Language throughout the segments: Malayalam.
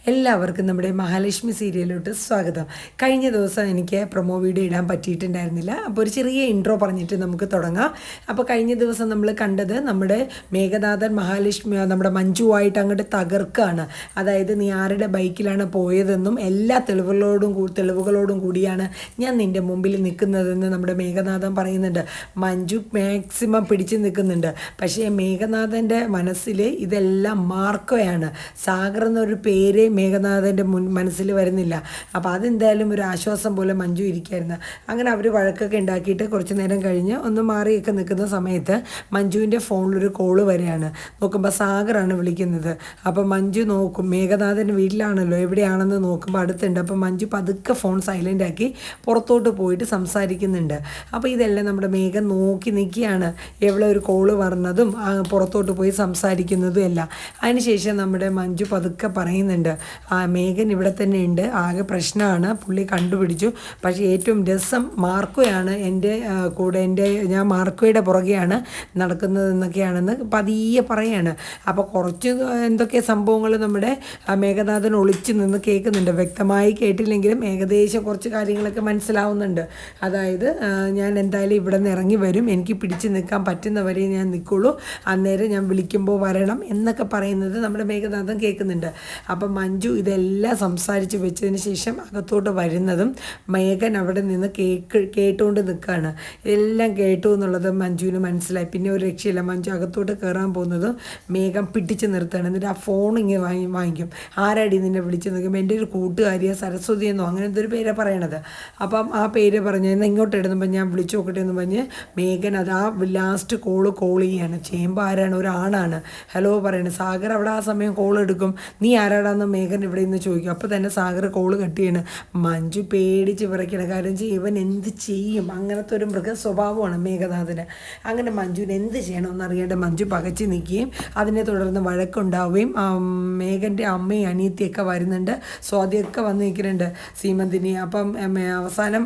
എല്ലാവർക്കും നമ്മുടെ മഹാലക്ഷ്മി സീരിയലിലോട്ട് സ്വാഗതം. കഴിഞ്ഞ ദിവസം എനിക്ക് പ്രൊമോ വീഡിയോ ഇടാൻ പറ്റിയിട്ടുണ്ടായിരുന്നില്ല. അപ്പോൾ ഒരു ചെറിയ ഇൻട്രോ പറഞ്ഞിട്ട് നമുക്ക് തുടങ്ങാം. അപ്പോൾ കഴിഞ്ഞ ദിവസം നമ്മൾ കണ്ടത് നമ്മുടെ മേഘനാഥൻ മഹാലക്ഷ്മി നമ്മുടെ മഞ്ജുവായിട്ട് അങ്ങോട്ട് തകർക്കുകയാണ്. അതായത് നീ ആരുടെ ബൈക്കിലാണ് പോയതെന്നും എല്ലാ തെളിവുകളോടും കൂടിയാണ് ഞാൻ നിൻ്റെ മുമ്പിൽ നിൽക്കുന്നതെന്ന് നമ്മുടെ മേഘനാഥൻ പറയുന്നുണ്ട്. മഞ്ജു മാക്സിമം പിടിച്ചു നിൽക്കുന്നുണ്ട്. പക്ഷേ മേഘനാഥൻ്റെ മനസ്സിൽ ഇതെല്ലാം മാർക്കോയാണ്. സാഗർ എന്നൊരു പേര് മേഘനാഥൻ്റെ മനസ്സിൽ വരുന്നില്ല. അപ്പോൾ അതെന്തായാലും ഒരു ആശ്വാസം പോലെ മഞ്ജു ഇരിക്കുകയായിരുന്നു. അങ്ങനെ അവർ വഴക്കൊക്കെ ഉണ്ടാക്കിയിട്ട് കുറച്ച് നേരം കഴിഞ്ഞ് ഒന്ന് മാറിയൊക്കെ നിൽക്കുന്ന സമയത്ത് മഞ്ജുവിൻ്റെ ഫോണിലൊരു കോള് വരികയാണ്. നോക്കുമ്പോൾ സാഗറാണ് വിളിക്കുന്നത്. അപ്പോൾ മഞ്ജു നോക്കും, മേഘനാഥൻ വീട്ടിലാണല്ലോ, എവിടെയാണെന്ന് നോക്കുമ്പോൾ അടുത്തുണ്ട്. അപ്പോൾ മഞ്ജു പതുക്കെ ഫോൺ സൈലൻ്റ് ആക്കി പുറത്തോട്ട് പോയിട്ട് സംസാരിക്കുന്നുണ്ട്. അപ്പോൾ ഇതെല്ലാം നമ്മുടെ മേഘൻ നോക്കി നിൽക്കുകയാണ്, എവിടെ ഒരു കോള് വന്നതും പുറത്തോട്ട് പോയി സംസാരിക്കുന്നതും എല്ലാം. അതിനുശേഷം നമ്മുടെ മഞ്ജു പതുക്കെ പറയുന്നുണ്ട്, മേഘൻ ഇവിടെ തന്നെ ഉണ്ട്, ആകെ പ്രശ്നമാണ്, പുള്ളി കണ്ടുപിടിച്ചു. പക്ഷേ ഏറ്റവും രസം മാർക്കോയാണ് എൻ്റെ കൂടെ, ഞാൻ മാർക്കോയുടെ പുറകെയാണ് നടക്കുന്നതെന്നൊക്കെയാണെന്ന് പതിയെ പറയാണ്. അപ്പോൾ കുറച്ച് എന്തൊക്കെ സംഭവങ്ങൾ നമ്മുടെ മേഘനാഥൻ ഒളിച്ചു നിന്ന് കേൾക്കുന്നുണ്ട്. വ്യക്തമായി കേട്ടില്ലെങ്കിലും ഏകദേശം കുറച്ച് കാര്യങ്ങളൊക്കെ മനസ്സിലാവുന്നുണ്ട്. അതായത് ഞാൻ എന്തായാലും ഇവിടെ നിന്ന് ഇറങ്ങി വരും, എനിക്ക് പിടിച്ച് നിൽക്കാൻ പറ്റുന്നവരെ ഞാൻ നിൽക്കുള്ളൂ, അന്നേരം ഞാൻ വിളിക്കുമ്പോൾ വരണം എന്നൊക്കെ പറയുന്നത് നമ്മുടെ മേഘനാഥൻ കേൾക്കുന്നുണ്ട്. അപ്പം മഞ്ജു ഇതെല്ലാം സംസാരിച്ച് വെച്ചതിന് ശേഷം അകത്തോട്ട് വരുന്നതും മേഘൻ അവിടെ നിന്ന് കേട്ടുകൊണ്ട് നിൽക്കുകയാണ്. എല്ലാം കേട്ടു എന്നുള്ളത് മഞ്ജുവിന് മനസ്സിലായി. പിന്നെ ഒരു രക്ഷയില്ല, മഞ്ജു അകത്തോട്ട് കയറാൻ പോകുന്നതും മേഘം പിടിച്ച് നിർത്തുകയാണ്. എന്നിട്ട് ആ ഫോൺ ഇങ്ങനെ വാങ്ങിക്കും. ആരാടി നിന്നെ വിളിച്ച് നിൽക്കുമ്പോൾ എൻ്റെ ഒരു കൂട്ടുകാരിയെ സരസ്വതി എന്നോ അങ്ങനെ എന്തൊരു പേരാണ് പറയണത്. അപ്പം ആ പേര് പറഞ്ഞ് എന്നാൽ ഇങ്ങോട്ട് ഇടുന്നപ്പോൾ ഞാൻ വിളിച്ചു നോക്കട്ടെ എന്ന് പറഞ്ഞ് മേഘൻ അത് ആ ലാസ്റ്റ് കോൾ ചെയ്യാണ്. ചെയ്യുമ്പോൾ ആരാണ്, ഒരാണാണ് ഹലോ പറയണത്. സാഗർ അവിടെ ആ സമയം കോൾ എടുക്കും. നീ ആരാടാന്ന് മേഘൻ ഇവിടെ നിന്ന് ചോദിക്കും. അപ്പോൾ തന്നെ സാഗർ കോള് കട്ട് ചെയ്യണം. മഞ്ജു പേടിച്ച് വിറയ്ക്കണം. കാര്യം ഇവൻ എന്ത് ചെയ്യും, അങ്ങനത്തെ ഒരു മൃഗ സ്വഭാവമാണ് മേഘനാഥന്. അങ്ങനെ മഞ്ജുവിന് എന്ത് ചെയ്യണമെന്ന് അറിയാണ്ട് മഞ്ജു പകച്ച് നിൽക്കുകയും അതിനെ തുടർന്ന് വഴക്കുണ്ടാവുകയും മേഘൻ്റെ അമ്മയും അനിയത്തിയൊക്കെ വരുന്നുണ്ട്, സ്വാതിയൊക്കെ വന്ന് നിൽക്കുന്നുണ്ട്, സീമന്തിനി. അപ്പം അവസാനം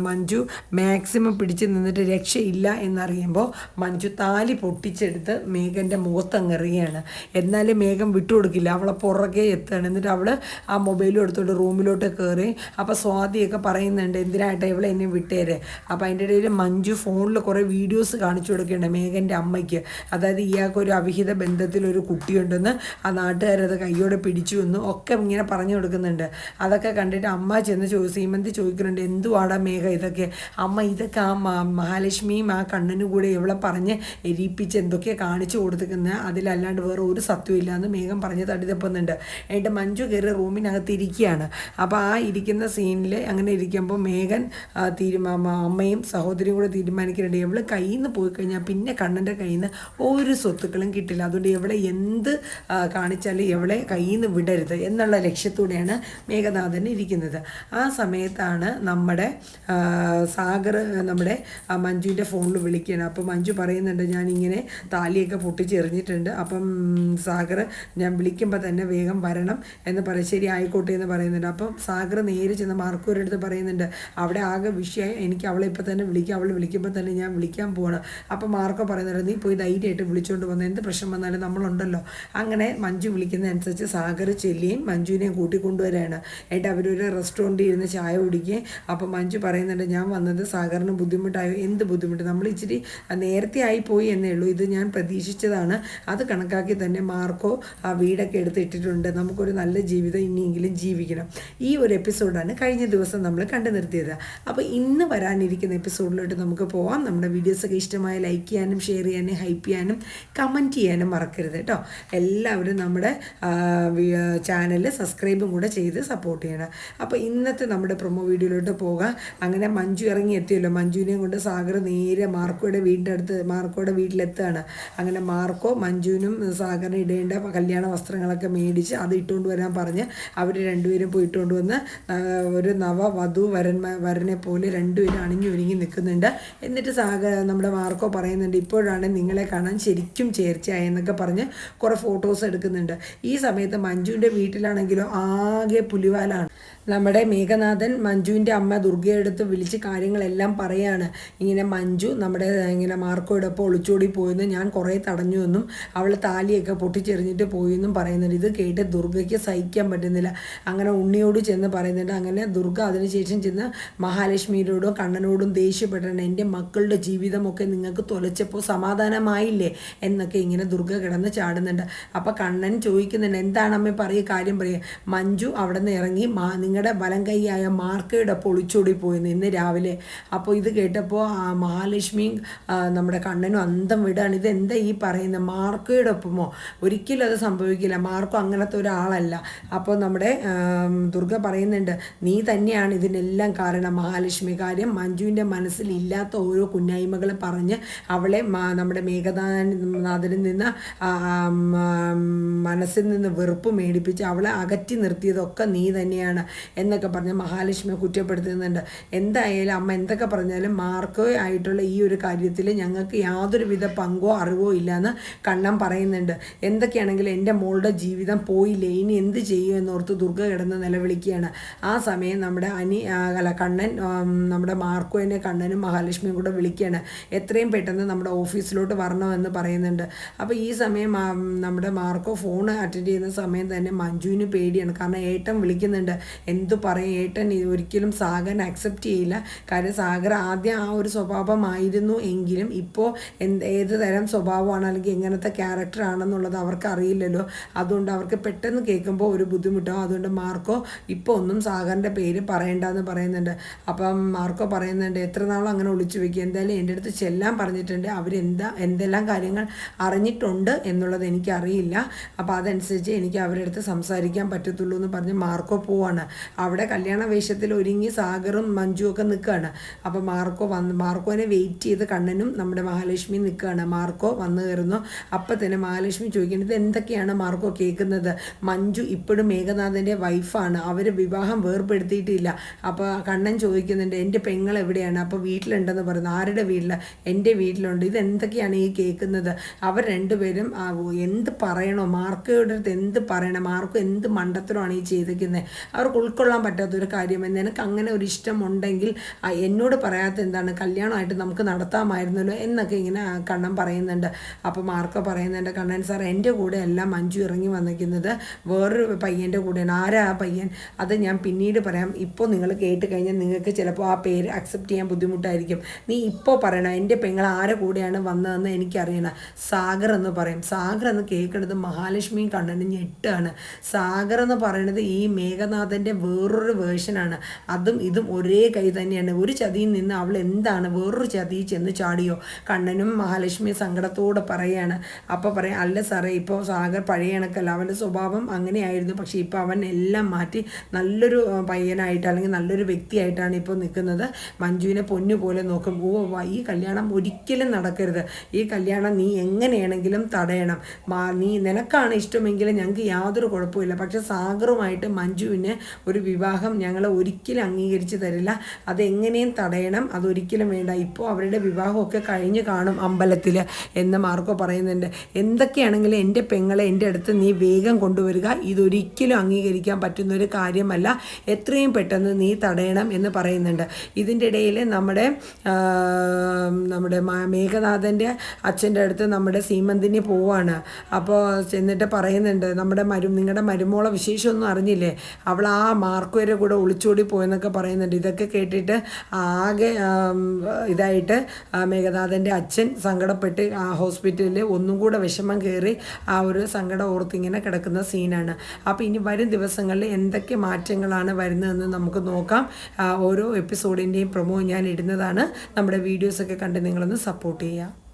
മഞ്ജു മാക്സിമം പിടിച്ച് നിന്നിട്ട് രക്ഷയില്ല എന്നറിയുമ്പോൾ മഞ്ജു താലി പൊട്ടിച്ചെടുത്ത് മേഘൻ്റെ മുഖത്തങ്ങെറിയാണ്. എന്നാലും മേഘം വിട്ടുകൊടുക്കില്ല, അവളെ പുറകെ എത്തുകയാണ്. എന്നിട്ട് അവൾ ആ മൊബൈലും എടുത്തോണ്ട് റൂമിലോട്ട് കയറി. അപ്പോൾ സ്വാതിയൊക്കെ പറയുന്നുണ്ട്, എന്തിനായിട്ടാ ഇവളെ എന്നെ വിട്ടേരെ. അപ്പോൾ അതിൻ്റെ ഇടയിൽ മഞ്ജു ഫോണിൽ കുറേ വീഡിയോസ് കാണിച്ചു കൊടുക്കുന്നുണ്ട് മേഘൻ്റെ അമ്മയ്ക്ക്. അതായത് ഇയാൾക്കൊരു അവിഹിത ബന്ധത്തിലൊരു കുട്ടിയുണ്ടെന്ന്, ആ നാട്ടുകാരത് കയ്യോടെ പിടിച്ചു എന്നും ഒക്കെ ഇങ്ങനെ പറഞ്ഞു കൊടുക്കുന്നുണ്ട്. അതൊക്കെ കണ്ടിട്ട് അമ്മ ചെന്ന് സീമന്തി ചോദിക്കുന്നുണ്ട്, എന്തുവാടാ മേഘ ഇതൊക്കെ. അമ്മ ഇതൊക്കെ ആ മഹാലക്ഷ്മിയും ആ കണ്ണനും കൂടെ ഇവളെ പറഞ്ഞ് എരിപ്പിച്ച് എന്തൊക്കെയാണ് കാണിച്ചു കൊടുത്തിരിക്കുന്നത്, അതിലല്ലാണ്ട് വേറെ ഒരു സത്യമില്ല എന്ന് മേഘം പറഞ്ഞ് തട്ടിതപ്പുന്നുണ്ട്. എന്നിട്ട് മഞ്ജു കയറി റൂമിനകത്ത് ഇരിക്കുകയാണ്. അപ്പോൾ ആ ഇരിക്കുന്ന സീനിൽ അങ്ങനെ ഇരിക്കുമ്പോൾ മേഘൻ അമ്മയും സഹോദരിയും കൂടെ തീരുമാനിക്കുന്നുണ്ട്, എവള് കയ്യിൽ നിന്ന് പോയി കഴിഞ്ഞാൽ പിന്നെ കണ്ണൻ്റെ കയ്യിൽ നിന്ന് ഒരു സ്വത്തുക്കളും കിട്ടില്ല, അതുകൊണ്ട് എവളെ എന്ത് കാണിച്ചാലും എവളെ കയ്യിൽ നിന്ന് വിടരുത് എന്നുള്ള ലക്ഷ്യത്തോടെയാണ് മേഘനാഥൻ ഇരിക്കുന്നത്. ആ സമയത്താണ് നമ്മുടെ സാഗർ നമ്മുടെ മഞ്ജുവിൻ്റെ ഫോണിൽ വിളിക്കുകയാണ്. അപ്പോൾ മഞ്ജു പറയുന്നുണ്ട്, ഞാനിങ്ങനെ താലിയൊക്കെ പൊട്ടിച്ചെറിഞ്ഞിട്ടുണ്ട്, അപ്പം സാഗർ ഞാൻ വിളിക്കുമ്പോൾ തന്നെ വേഗം വരണം എന്ന് പറയും. ശരി ആയിക്കോട്ടെ എന്ന് പറയുന്നുണ്ട്. അപ്പം സാഗർ നേരെ ചെന്ന് മാർക്കോയുടെ അടുത്ത് പറയുന്നുണ്ട്, അവിടെ ആകെ വിഷയമായി, എനിക്ക് അവളെ ഇപ്പോൾ തന്നെ വിളിക്കാം, അവൾ വിളിക്കുമ്പോൾ തന്നെ ഞാൻ വിളിക്കാൻ പോകണം. അപ്പോൾ മാർക്കോ പറയുന്നുണ്ട്, നീ പോയി ധൈര്യമായിട്ട് വിളിച്ചുകൊണ്ട് വന്ന് എന്ത് പ്രശ്നം വന്നാലും നമ്മളുണ്ടല്ലോ. അങ്ങനെ മഞ്ജു വിളിക്കുന്നതനുസരിച്ച് സാഗർ ചെല്ലിയും മഞ്ജുവിനെയും കൂട്ടിക്കൊണ്ടുവരികയാണ്. എന്നിട്ട് അവരൊരു റെസ്റ്റോറൻറ്റിൽ ഇരുന്ന് ചായ കുടിക്കുകയും. അപ്പോൾ മഞ്ജു പറയുന്നുണ്ട്, ഞാൻ വന്നത് സാഗറിന് ബുദ്ധിമുട്ടായോ. എന്ത് ബുദ്ധിമുട്ട്, നമ്മൾ ഇച്ചിരി നേരത്തെ ആയിപ്പോയി എന്നേ ഉള്ളൂ, ഇത് ഞാൻ പ്രതീക്ഷിച്ചതാണ്, അത് കണക്കാക്കി തന്നെ മാർക്കോ ആ വീടൊക്കെ എടുത്തിട്ടിട്ടുണ്ട്, നമുക്കൊരു നല്ല ജീവിതം ഇനിയെങ്കിലും ജീവിക്കണം. ഈ ഒരു എപ്പിസോഡാണ് കഴിഞ്ഞ ദിവസം നമ്മൾ കണ്ടു നിർത്തിയത്. അപ്പോൾ ഇന്ന് വരാനിരിക്കുന്ന എപ്പിസോഡിലോട്ട് നമുക്ക് പോവാം. നമ്മുടെ വീഡിയോസൊക്കെ ഇഷ്ടമായ ലൈക്ക് ചെയ്യാനും ഷെയർ ചെയ്യാനും ഹൈപ്പ് ചെയ്യാനും കമൻറ്റ് ചെയ്യാനും മറക്കരുത് കേട്ടോ. എല്ലാവരും നമ്മുടെ ചാനൽ സബ്സ്ക്രൈബും കൂടെ ചെയ്ത് സപ്പോർട്ട് ചെയ്യണം. അപ്പോൾ ഇന്നത്തെ നമ്മുടെ പ്രൊമോ വീഡിയോയിലോട്ട് പോകാം. അങ്ങനെ മഞ്ജു ഇറങ്ങി എത്തിയല്ലോ. മഞ്ജുവിനെയും കൊണ്ട് സാഗർ നേരെ മാർക്കോയുടെ വീട്ടിലെത്തുകയാണ്. അങ്ങനെ മാർക്കോ മഞ്ജുവിനും സാഗറിന് ഇടേണ്ട കല്യാണ വസ്ത്രങ്ങളൊക്കെ മേടിച്ച് അത് ഇട്ടുകൊണ്ട് വരാൻ പറഞ്ഞ് അവർ രണ്ടുപേരും പോയി ഇട്ടുകൊണ്ട് വന്ന് ഒരു നവവധു വരനെ പോലെ രണ്ടുപേരും അണിഞ്ഞൊരുങ്ങി നിൽക്കുന്നുണ്ട്. എന്നിട്ട് നമ്മുടെ മാർക്കോ പറയുന്നുണ്ട്, ഇപ്പോഴാണ് നിങ്ങളെ കാണാൻ ശരിക്കും ചേർച്ചയായെന്നൊക്കെ പറഞ്ഞ് കുറേ ഫോട്ടോസ് എടുക്കുന്നുണ്ട്. ഈ സമയത്ത് മഞ്ജുവിൻ്റെ വീട്ടിലാണെങ്കിലോ ആകെ പുലിവാലാണ്. നമ്മുടെ മേഘനാഥൻ മഞ്ജുവിൻ്റെ അമ്മ ദുർഗയെടുത്ത് വിളിച്ച് കാര്യങ്ങളെല്ലാം പറയാണ്. ഇങ്ങനെ മഞ്ജു നമ്മുടെ ഇങ്ങനെ മാർക്കോടൊപ്പം ഒളിച്ചോടി പോയെന്ന്, ഞാൻ കുറേ തടഞ്ഞു എന്നും അവൾ താലിയൊക്കെ പൊട്ടിച്ചെറിഞ്ഞിട്ട് പോയെന്നും പറയുന്നുണ്ട്. ഇത് കേട്ട് ദുർഗയ്ക്ക് സഹിക്കാൻ പറ്റുന്നില്ല. അങ്ങനെ ഉണ്ണിയോട് ചെന്ന് പറയുന്നുണ്ട്. അങ്ങനെ ദുർഗ അതിനുശേഷം ചെന്ന് മഹാലക്ഷ്മിയോടും കണ്ണനോടും ദേഷ്യപ്പെട്ടാണ്, എൻ്റെ മക്കളുടെ ജീവിതമൊക്കെ നിങ്ങൾക്ക് തുലച്ചപ്പോൾ സമാധാനമായില്ലേ എന്നൊക്കെ ഇങ്ങനെ ദുർഗ കിടന്ന് ചാടുന്നുണ്ട്. അപ്പോൾ കണ്ണൻ ചോദിക്കുന്നുണ്ട്, എന്താണ് അമ്മ പറയുക, കാര്യം പറയുക. മഞ്ജു അവിടെ നിന്ന് ഇറങ്ങി നിങ്ങളുടെ വലം കൈയായ മാർക്കയുടെ ഒളിച്ചോടി പോയിരുന്നു ഇന്ന് രാവിലെ. അപ്പോൾ ഇത് കേട്ടപ്പോൾ മഹാലക്ഷ്മിയും നമ്മുടെ കണ്ണനും അന്തം വിടാണ്. ഇതെന്താ ഈ പറയുന്നത്, മാർക്കയുടെ ഒപ്പമോ? ഒരിക്കലും അത് സംഭവിക്കില്ല, മാർക്കോ അങ്ങനത്തെ ഒരാളല്ല. അപ്പോൾ നമ്മുടെ ദുർഗ പറയുന്നുണ്ട്, നീ തന്നെയാണ് ഇതിനെല്ലാം കാരണം മഹാലക്ഷ്മി. കാര്യം മഞ്ജുവിൻ്റെ മനസ്സിൽ ഇല്ലാത്ത ഓരോ കുന്നായ്മകൾ പറഞ്ഞ് അവളെ നമ്മുടെ മേഘനാഥനിൽ നിന്ന് മനസ്സിൽ നിന്ന് വെറുപ്പ് മേടിപ്പിച്ച് അവളെ അകറ്റി നിർത്തിയതൊക്കെ നീ തന്നെയാണ് എന്നൊക്കെ പറഞ്ഞ് മഹാലക്ഷ്മിയെ കുറ്റപ്പെടുത്തുന്നുണ്ട്. എന്തായാലും അമ്മ എന്തൊക്കെ പറഞ്ഞാലും മാർക്കോ ആയിട്ടുള്ള ഈ ഒരു കാര്യത്തിൽ ഞങ്ങൾക്ക് യാതൊരുവിധ പങ്കോ അറിവോ ഇല്ലയെന്ന് കണ്ണൻ പറയുന്നുണ്ട്. എന്തൊക്കെയാണെങ്കിലും എൻ്റെ മോളുടെ ജീവിതം പോയില്ലേ, ഇനി എന്ത് ചെയ്യും എന്നോർത്ത് ദുർഗ കിടന്ന് നിലവിളിക്കുകയാണ്. ആ സമയം നമ്മുടെ കണ്ണൻ നമ്മുടെ മാർക്കോനെ കണ്ണനും മഹാലക്ഷ്മിയും കൂടെ വിളിക്കുകയാണ്. എത്രയും പെട്ടെന്ന് നമ്മുടെ ഓഫീസിലോട്ട് വരണമെന്ന് പറയുന്നുണ്ട്. അപ്പോൾ ഈ സമയം നമ്മുടെ മാർക്കോ ഫോൺ അറ്റൻഡ് ചെയ്യുന്ന സമയം തന്നെ മഞ്ജുവിന് പേടിയാണ്. കാരണം ഏട്ടൻ വിളിക്കുന്നുണ്ട്. എന്തു പറയും, ഏട്ടൻ ഒരിക്കലും സാഗറിനെ അക്സെപ്റ്റ് ചെയ്യില്ല. കാര്യം സാഗർ ആദ്യം ആ ഒരു സ്വഭാവമായിരുന്നു എങ്കിലും ഇപ്പോൾ ഏത് തരം സ്വഭാവമാണ് അല്ലെങ്കിൽ എങ്ങനത്തെ ക്യാരക്ടർ ആണെന്നുള്ളത് അവർക്ക് അറിയില്ലല്ലോ. അതുകൊണ്ട് അവർക്ക് പെട്ടെന്ന് കേൾക്കുമ്പോൾ ഒരു ബുദ്ധിമുട്ടാവും. അതുകൊണ്ട് മാർക്കോ ഇപ്പോൾ ഒന്നും സാഗറിൻ്റെ പേര് പറയണ്ടെന്ന് പറയുന്നുണ്ട്. അപ്പം മാർക്കോ പറയുന്നുണ്ട്, എത്ര നാളും അങ്ങനെ ഒളിച്ചു വെക്കുക, എന്തായാലും എൻ്റെ അടുത്ത് ചെല്ലാൻ പറഞ്ഞിട്ടുണ്ട്, എന്തെല്ലാം കാര്യങ്ങൾ അറിഞ്ഞിട്ടുണ്ട് എന്നുള്ളത് എനിക്കറിയില്ല. അപ്പോൾ അതനുസരിച്ച് എനിക്ക് അവരുടെ അടുത്ത് സംസാരിക്കാൻ പറ്റത്തുള്ളൂ എന്ന് പറഞ്ഞ് മാർക്കോ പോവാണ്. അവിടെ കല്യാണ വേഷത്തിൽ ഒരുങ്ങി സാഗറും മഞ്ജുവും ഒക്കെ നിൽക്കുകയാണ്. അപ്പോൾ മാർക്കോനെ വെയിറ്റ് ചെയ്ത് കണ്ണനും നമ്മുടെ മഹാലക്ഷ്മി നിൽക്കുകയാണ്. മാർക്കോ വന്നു കയറുന്നു. അപ്പം തന്നെ മഹാലക്ഷ്മി ചോദിക്കുന്നത്, എന്തൊക്കെയാണ് മാർക്കോ കേൾക്കുന്നത്? മഞ്ജു ഇപ്പോഴും മേഘനാഥൻ്റെ വൈഫാണ്, അവർ വിവാഹം വേർപ്പെടുത്തിയിട്ടില്ല. അപ്പോൾ കണ്ണൻ ചോദിക്കുന്നുണ്ട്, എൻ്റെ പെങ്ങൾ എവിടെയാണ്? അപ്പോൾ വീട്ടിലുണ്ടെന്ന് പറയുന്നു. ആരുടെ വീട്ടിൽ? എൻ്റെ വീട്ടിലുണ്ട്. ഇതെന്തൊക്കെയാണ് ഈ കേൾക്കുന്നത്? അവർ രണ്ടുപേരും എന്ത് പറയണോ, മാർക്കോയുടെ അടുത്ത് എന്ത് പറയണം, മാർക്കോ എന്ത് മണ്ടത്തരമാണ് ഈ ചെയ്തിരിക്കുന്നത്, അവർക്ക് ഉൾക്കൊള്ളാൻ പറ്റാത്തൊരു കാര്യം. നിനക്ക് അങ്ങനെ ഒരു ഇഷ്ടമുണ്ടെങ്കിൽ എന്നോട് പറയാത്ത എന്താണ്, കല്യാണമായിട്ട് നമുക്ക് നടത്താമായിരുന്നല്ലോ എന്നൊക്കെ ഇങ്ങനെ കണ്ണൻ പറയുന്നുണ്ട്. അപ്പോൾ മാർക്കോ പറയുന്നുണ്ട്, കണ്ണൻ സാർ എൻ്റെ കൂടെ അല്ല മഞ്ജു ഇറങ്ങി വന്നിരിക്കുന്നത്, വേറൊരു പയ്യൻ്റെ കൂടെയാണ്. ആരാ ആ പയ്യൻ? അത് ഞാൻ പിന്നീട് പറയാം. ഇപ്പോൾ നിങ്ങൾ കേട്ട് കഴിഞ്ഞാൽ നിങ്ങൾക്ക് ചിലപ്പോൾ ആ പേര് അക്സെപ്റ്റ് ചെയ്യാൻ ബുദ്ധിമുട്ടായിരിക്കും. നീ ഇപ്പോൾ പറയണം, എൻ്റെ പെങ്ങൾ ആരെ കൂടെയാണ് വന്നതെന്ന് എനിക്കറിയണം. സാഗർ എന്ന് പറയും. സാഗർ എന്ന് കേൾക്കുന്നത് മഹാലക്ഷ്മിയും കണ്ണനും ഞെട്ടാണ്. സാഗർ എന്ന് പറയുന്നത് ഈ മേഘനാഥൻ്റെ വേറൊരു വേർഷനാണ്. അതും ഇതും ഒരേ കൈ തന്നെയാണ്. ഒരു ചതിയിൽ നിന്ന് അവൾ എന്താണ് വേറൊരു ചതിയിൽ ചെന്ന് ചാടിയോ? കണ്ണനും മഹാലക്ഷ്മി സങ്കടത്തോടെ പറയുകയാണ്. അപ്പോൾ പറയാം, അല്ല സാറേ, ഇപ്പോൾ സാഗർ പഴയ കണക്കല്ല, അവൻ്റെ സ്വഭാവം അങ്ങനെയായിരുന്നു, പക്ഷേ ഇപ്പോൾ അവൻ എല്ലാം മാറ്റി നല്ലൊരു പയ്യനായിട്ട് അല്ലെങ്കിൽ നല്ലൊരു വ്യക്തിയായിട്ടാണ് ഇപ്പോൾ നിൽക്കുന്നത്. മഞ്ജുവിനെ പൊന്നു പോലെ നോക്കും. ഈ കല്യാണം ഒരിക്കലും നടക്കരുത്, ഈ കല്യാണം നീ എങ്ങനെയാണെങ്കിലും തടയണം, നിനക്കാണ് ഇഷ്ടമെങ്കിൽ ഞങ്ങൾക്ക് യാതൊരു കുഴപ്പമില്ല, പക്ഷേ സാഗറുമായിട്ട് മഞ്ജുവിന് ഒരു വിവാഹം ഞങ്ങൾ ഒരിക്കലും അംഗീകരിച്ച് തരില്ല, അതെങ്ങനെയും തടയണം, അതൊരിക്കലും വേണ്ട. ഇപ്പോൾ അവരുടെ വിവാഹമൊക്കെ കഴിഞ്ഞ് കാണും അമ്പലത്തിൽ എന്ന് മാർക്കോ പറയുന്നുണ്ട്. എന്തൊക്കെയാണെങ്കിലും എൻ്റെ പെങ്ങളെ എൻ്റെ അടുത്ത് നീ വേഗം കൊണ്ടുവരിക, ഇതൊരിക്കലും അംഗീകരിക്കാൻ പറ്റുന്നൊരു കാര്യമല്ല, എത്രയും പെട്ടെന്ന് നീ തടയണം എന്ന് പറയുന്നുണ്ട്. ഇതിൻ്റെ ഇടയിൽ നമ്മുടെ മേഘനാഥൻ്റെ അച്ഛൻ്റെ അടുത്ത് നമ്മുടെ സീമന്തിനി പോവാണ്. അപ്പോൾ ചെന്നിട്ട് പറയുന്നുണ്ട്, നിങ്ങളുടെ മരുമോളെ വിശേഷമൊന്നും അറിഞ്ഞില്ലേ, അവൾ ആ മാർക്കോയുടെ കൂടെ ഒളിച്ചോടി പോയെന്നൊക്കെ പറയുന്നുണ്ട്. ഇതൊക്കെ കേട്ടിട്ട് ആകെ ഇതായിട്ട് മേഘനാഥൻ്റെ അച്ഛൻ സങ്കടപ്പെട്ട് ആ ഹോസ്പിറ്റലിൽ ഒന്നും കൂടെ വിഷമം കയറി ആ ഒരു സങ്കടം ഓർത്തിങ്ങനെ കിടക്കുന്ന സീനാണ്. അപ്പോൾ ഇനി വരും ദിവസങ്ങളിൽ എന്തൊക്കെ മാറ്റങ്ങളാണ് വരുന്നതെന്ന് നമുക്ക് നോക്കാം. ഓരോ എപ്പിസോഡിൻ്റെയും പ്രൊമോ ഞാൻ ഇടുന്നതാണ്. നമ്മുടെ വീഡിയോസൊക്കെ കണ്ട് നിങ്ങളൊന്ന് സപ്പോർട്ട് ചെയ്യുക.